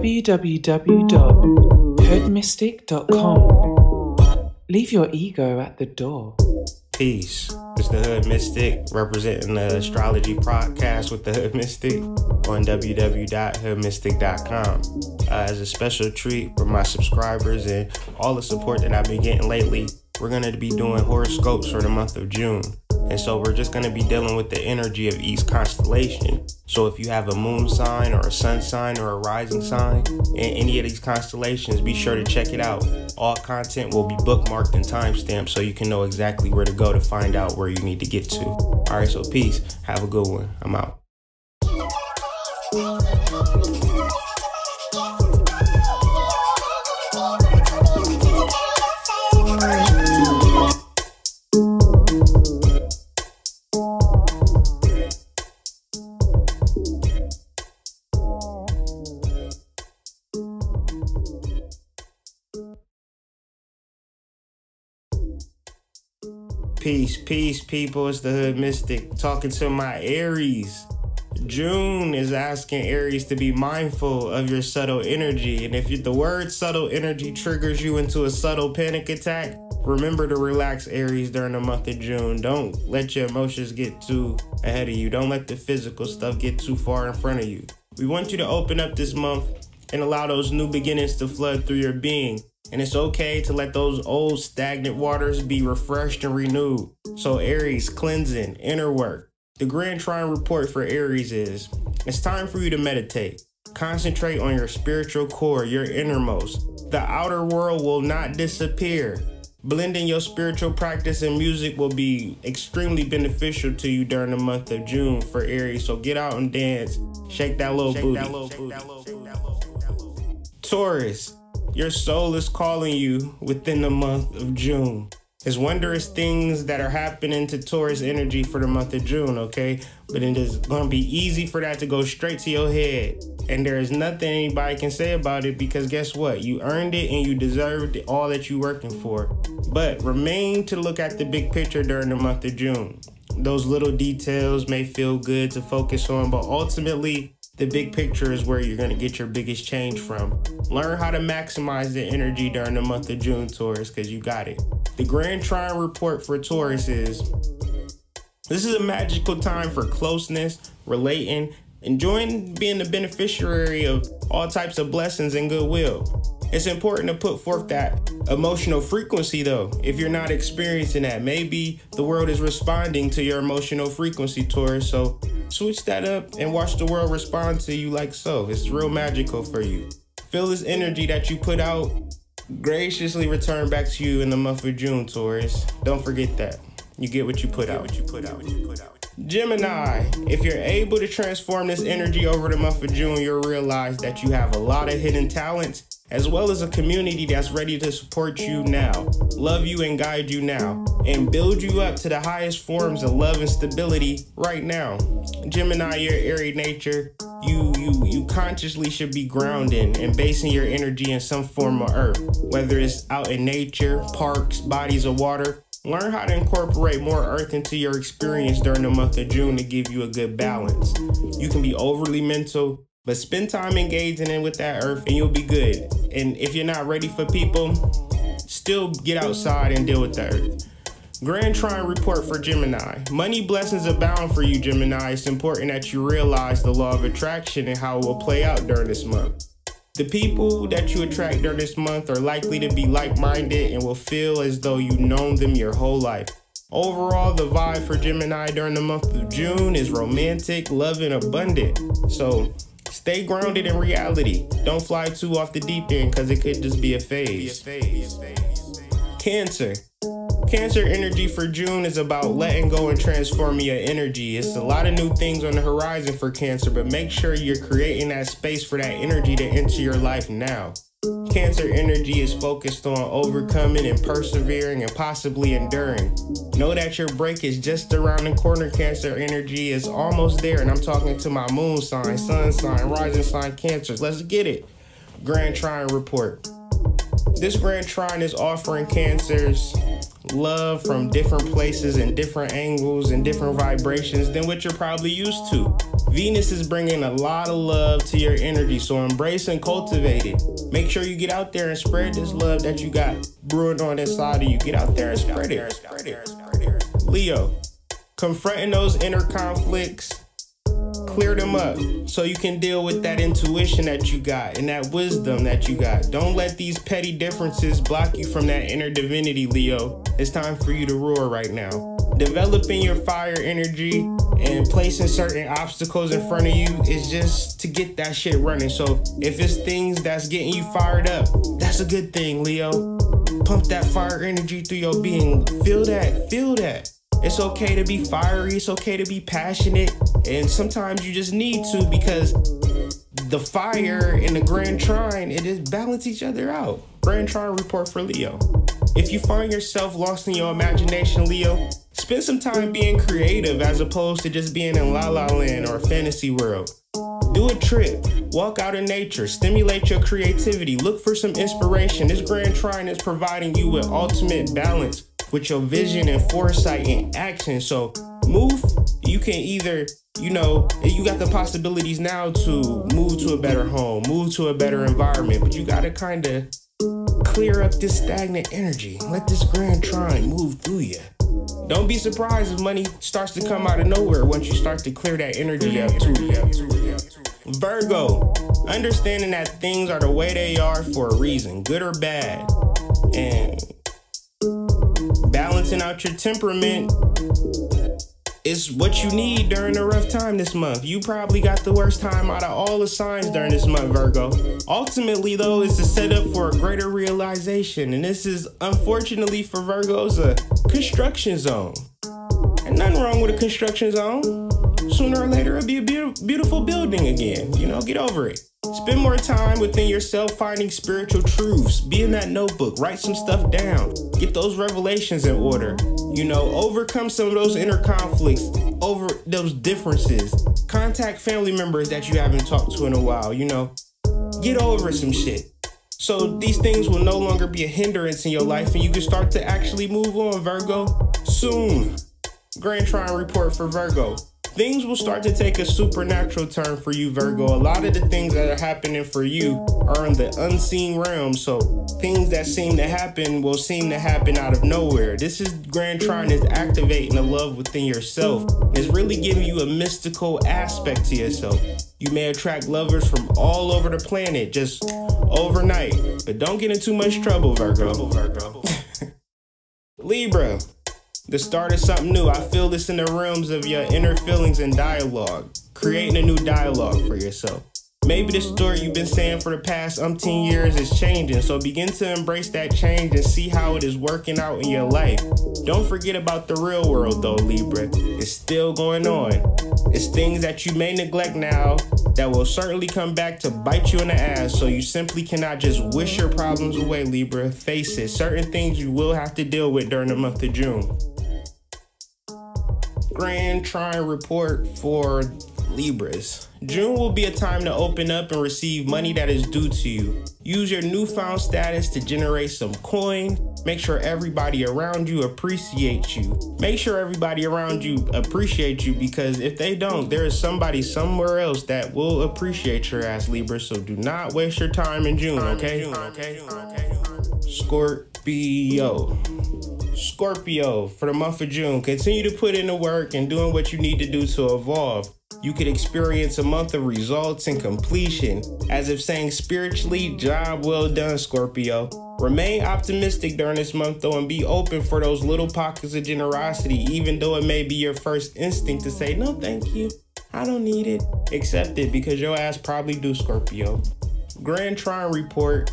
www.hoodmystic.com. Leave your ego at the door. Peace. It's the Hood Mystic, representing the astrology podcast with the Hood Mystic on www.hoodmystic.com. As a special treat for my subscribers and all the support that I've been getting lately, we're going to be doing horoscopes for the month of June. And so we're just going to be dealing with the energy of each constellation. So if you have a moon sign or a sun sign or a rising sign in any of these constellations, be sure to check it out. All content will be bookmarked and timestamped so you can know exactly where to go to find out where you need to get to. All right, so peace. Have a good one. I'm out. Peace, people. It's the Hood Mystic talking to my Aries. June is asking Aries to be mindful of your subtle energy. And if the word subtle energy triggers you into a subtle panic attack, remember to relax, Aries, during the month of June. Don't let your emotions get too ahead of you. Don't let the physical stuff get too far in front of you. We want you to open up this month and allow those new beginnings to flood through your being. And it's okay to let those old stagnant waters be refreshed and renewed. So Aries, cleansing, inner work. The Grand Trine report for Aries is, it's time for you to meditate. Concentrate on your spiritual core, your innermost. The outer world will not disappear. Blending your spiritual practice and music will be extremely beneficial to you during the month of June for Aries. So get out and dance. Shake that little booty. Taurus. Your soul is calling you within the month of June. There's wondrous things that are happening to Taurus energy for the month of June, okay? But it is going to be easy for that to go straight to your head. And there is nothing anybody can say about it because guess what? You earned it and you deserved all that you're working for. But remain to look at the big picture during the month of June. Those little details may feel good to focus on, but ultimately, the big picture is where you're going to get your biggest change from. Learn how to maximize the energy during the month of June, Taurus, because you got it. The Grand Trine report for Taurus is, this is a magical time for closeness, relating, enjoying being the beneficiary of all types of blessings and goodwill. It's important to put forth that emotional frequency, though. If you're not experiencing that, maybe the world is responding to your emotional frequency, Taurus. So switch that up and watch the world respond to you like so. It's real magical for you. Feel this energy that you put out graciously return back to you in the month of June, Taurus. Don't forget that. You get what you put out. Gemini, if you're able to transform this energy over the month of June, you'll realize that you have a lot of hidden talents, as well as a community that's ready to support you now, love you and guide you now, and build you up to the highest forms of love and stability right now. Gemini, your airy nature, you consciously should be grounding and basing your energy in some form of earth, whether it's out in nature, parks, bodies of water. Learn how to incorporate more earth into your experience during the month of June to give you a good balance. You can be overly mental, but spend time engaging in with that earth and you'll be good. And if you're not ready for people, still get outside and deal with the earth. Grand Trine report for Gemini. Money blessings abound for you, Gemini. It's important that you realize the law of attraction and how it will play out during this month. The people that you attract during this month are likely to be like-minded and will feel as though you've known them your whole life. Overall, the vibe for Gemini during the month of June is romantic, love, and abundant. So stay grounded in reality. Don't fly too off the deep end because it could just be a phase. Cancer. Cancer energy for June is about letting go and transforming your energy. It's a lot of new things on the horizon for Cancer, but make sure you're creating that space for that energy to enter your life now. Cancer energy is focused on overcoming and persevering and possibly enduring. Know that your break is just around the corner. Cancer energy is almost there, and I'm talking to my moon sign, sun sign, rising sign, Cancers. Let's get it. Grand Trine report. This Grand Trine is offering Cancers love from different places and different angles and different vibrations than what you're probably used to. Venus is bringing a lot of love to your energy, so embrace and cultivate it. Make sure you get out there and spread this love that you got brewing on inside of you. Get out there and spread it. Leo, confronting those inner conflicts, clear them up so you can deal with that intuition that you got and that wisdom that you got. Don't let these petty differences block you from that inner divinity, Leo. It's time for you to roar right now. Developing your fire energy and placing certain obstacles in front of you is just to get that shit running. So if it's things that's getting you fired up, that's a good thing, Leo. Pump that fire energy through your being. Feel that, feel that. It's okay to be fiery, it's okay to be passionate, and sometimes you just need to, because the fire and the Grand Trine, it just balance each other out. Grand Trine report for Leo. If you find yourself lost in your imagination, Leo, spend some time being creative as opposed to just being in La La Land or fantasy world. Do a trip, walk out in nature, stimulate your creativity, look for some inspiration. This Grand Trine is providing you with ultimate balance with your vision and foresight and action. So move, you can either, you got the possibilities now to move to a better home, move to a better environment, but you gotta kind of clear up this stagnant energy. Let this Grand Trine move through you. Don't be surprised if money starts to come out of nowhere once you start to clear that energy up too. Virgo, understanding that things are the way they are for a reason, good or bad, and balancing out your temperament is what you need during a rough time this month. You probably got the worst time out of all the signs during this month, Virgo. Ultimately, though, it's a setup for a greater realization, and this is, unfortunately for Virgos, a construction zone. And nothing wrong with a construction zone. Sooner or later, it'll be a beautiful building again. Get over it. Spend more time within yourself finding spiritual truths. Be in that notebook. Write some stuff down. Get those revelations in order. Overcome some of those inner conflicts, over those differences. Contact family members that you haven't talked to in a while. Get over some shit. So these things will no longer be a hindrance in your life and you can start to actually move on, Virgo. Soon. Grand Trine report for Virgo. Things will start to take a supernatural turn for you, Virgo. A lot of the things that are happening for you are in the unseen realm. So things that seem to happen will seem to happen out of nowhere. This is Grand Trine is activating the love within yourself. It's really giving you a mystical aspect to yourself. You may attract lovers from all over the planet just overnight, but don't get in too much trouble, Virgo. Libra. The start of something new. I feel this in the realms of your inner feelings and dialogue. Creating a new dialogue for yourself. Maybe the story you've been saying for the past umpteen years is changing, so begin to embrace that change and see how it is working out in your life. Don't forget about the real world though, Libra. It's still going on. It's things that you may neglect now that will certainly come back to bite you in the ass, so you simply cannot just wish your problems away, Libra. Face it, certain things you will have to deal with during the month of June. Grand Trine report for Libras. June will be a time to open up and receive money that is due to you. Use your newfound status to generate some coin. Make sure everybody around you appreciates you. Make sure everybody around you appreciates you, because if they don't, there is somebody somewhere else that will appreciate your ass, Libra. So do not waste your time in June, okay? Scorpio, for the month of June, continue to put in the work and doing what you need to do to evolve. You could experience a month of results and completion, as if saying spiritually, job well done, Scorpio. Remain optimistic during this month though, and be open for those little pockets of generosity, even though it may be your first instinct to say, no, thank you, I don't need it. Accept it, because your ass probably do, Scorpio. Grand Trine report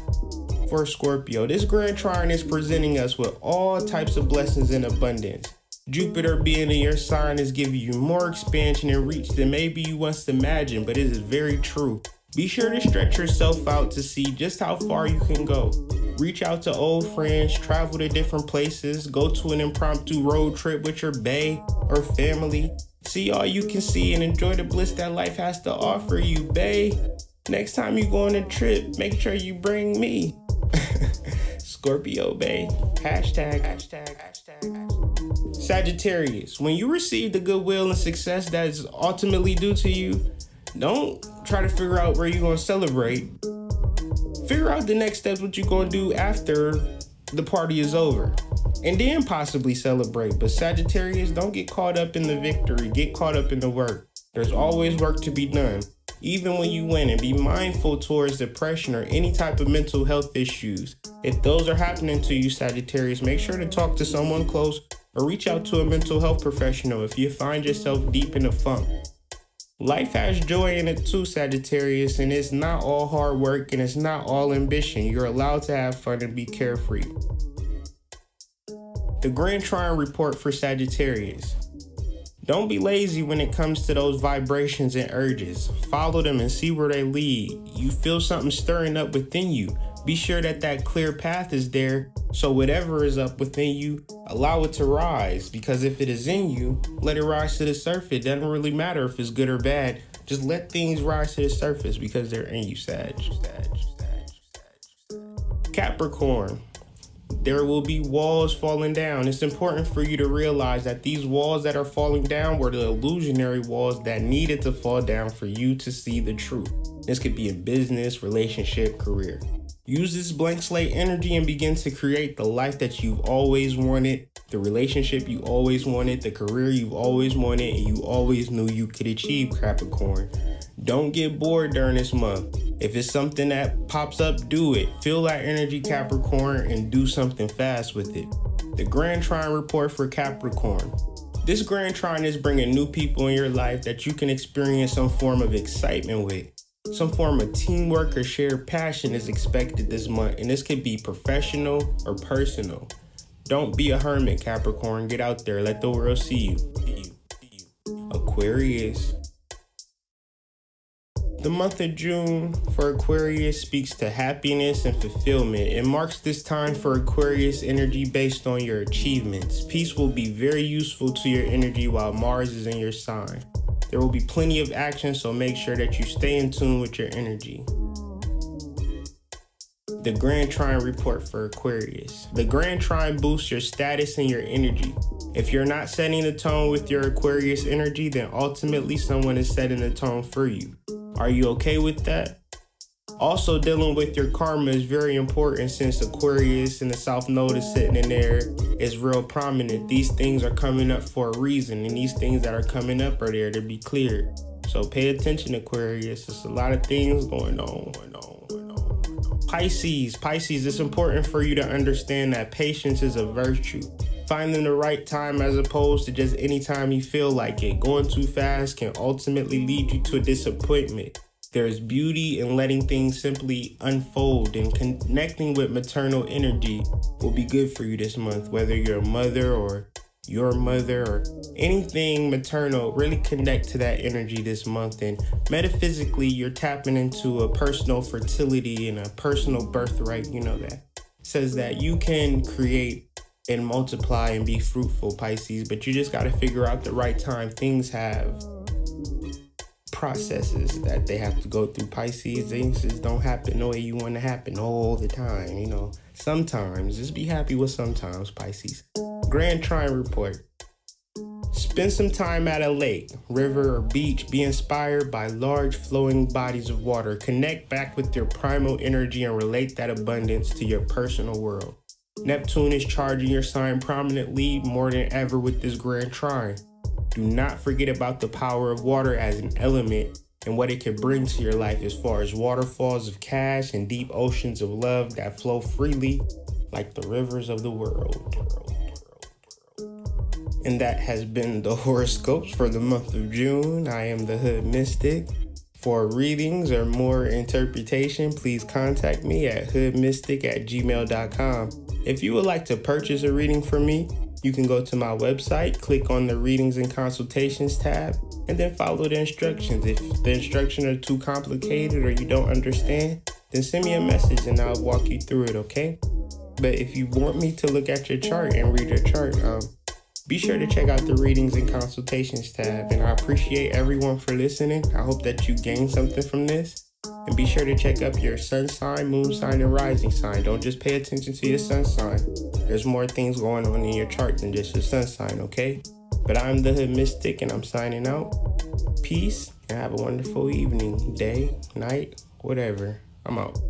for Scorpio. This Grand Trine is presenting us with all types of blessings in abundance. Jupiter being in your sign is giving you more expansion and reach than maybe you once imagined, but it is very true. Be sure to stretch yourself out to see just how far you can go. Reach out to old friends, travel to different places, go to an impromptu road trip with your bae or family. See all you can see and enjoy the bliss that life has to offer you, bae. Next time you go on a trip, make sure you bring me. Scorpio, babe. Hashtag. Sagittarius, when you receive the goodwill and success that is ultimately due to you, don't try to figure out where you're going to celebrate. Figure out the next steps, what you're going to do after the party is over, and then possibly celebrate. But Sagittarius, don't get caught up in the victory. Get caught up in the work. There's always work to be done, even when you win, and be mindful towards depression or any type of mental health issues. If those are happening to you, Sagittarius, make sure to talk to someone close or reach out to a mental health professional if you find yourself deep in a funk. Life has joy in it too, Sagittarius, and it's not all hard work and it's not all ambition. You're allowed to have fun and be carefree. The Grand Trine report for Sagittarius. Don't be lazy when it comes to those vibrations and urges. Follow them and see where they lead. You feel something stirring up within you. Be sure that that clear path is there, so whatever is up within you, allow it to rise. Because if it is in you, let it rise to the surface. It doesn't really matter if it's good or bad. Just let things rise to the surface because they're in you, Sag. Capricorn. There will be walls falling down. It's important for you to realize that these walls that are falling down were the illusionary walls that needed to fall down for you to see the truth. This could be in business, relationship, career. Use this blank slate energy and begin to create the life that you've always wanted, the relationship you always wanted, the career you've always wanted, and you always knew you could achieve, Capricorn. Don't get bored during this month. If it's something that pops up, do it. Feel that energy, Capricorn, and do something fast with it. The Grand Trine report for Capricorn. This Grand Trine is bringing new people in your life that you can experience some form of excitement with. Some form of teamwork or shared passion is expected this month, and this could be professional or personal. Don't be a hermit, Capricorn. Get out there. Let the world see you. Aquarius. The month of June for Aquarius speaks to happiness and fulfillment. It marks this time for Aquarius energy based on your achievements. Peace will be very useful to your energy while Mars is in your sign. There will be plenty of action, so make sure that you stay in tune with your energy. The Grand Trine report for Aquarius. The Grand Trine boosts your status and your energy. If you're not setting the tone with your Aquarius energy, then ultimately someone is setting the tone for you. Are you okay with that? Also, dealing with your karma is very important since Aquarius and the South Node is sitting in there is real prominent. These things are coming up for a reason, and these things that are coming up are there to be cleared. So pay attention, Aquarius. There's a lot of things going on. Pisces, it's important for you to understand that patience is a virtue. Finding the right time as opposed to just any time you feel like it. Going too fast can ultimately lead you to a disappointment. There's beauty in letting things simply unfold, and connecting with maternal energy will be good for you this month. Whether you're a mother or your mother or anything maternal, really connect to that energy this month. And metaphysically, you're tapping into a personal fertility and a personal birthright. You know that. It says that you can create and multiply and be fruitful, Pisces, but you just got to figure out the right time. Things have processes that they have to go through, Pisces. Things just don't happen the way you want to happen all the time, you know. Sometimes, just be happy with sometimes, Pisces. Grand Trine report. Spend some time at a lake, river, or beach. Be inspired by large flowing bodies of water. Connect back with your primal energy and relate that abundance to your personal world. Neptune is charging your sign prominently more than ever with this Grand Trine. Do not forget about the power of water as an element and what it can bring to your life as far as waterfalls of cash and deep oceans of love that flow freely like the rivers of the world. And that has been the horoscopes for the month of June. I am the Hood Mystic. For readings or more interpretation, please contact me at hoodmystic@gmail.com. If you would like to purchase a reading from me, you can go to my website, click on the Readings and Consultations tab, and then follow the instructions. If the instructions are too complicated or you don't understand, then send me a message and I'll walk you through it, okay? But if you want me to look at your chart and read your chart, be sure to check out the Readings and Consultations tab. And I appreciate everyone for listening. I hope that you gained something from this. And be sure to check up your sun sign, moon sign, and rising sign. Don't just pay attention to your sun sign. There's more things going on in your chart than just your sun sign, okay? But I'm the Hood Mystic, and I'm signing out. Peace, and have a wonderful evening, day, night, whatever. I'm out.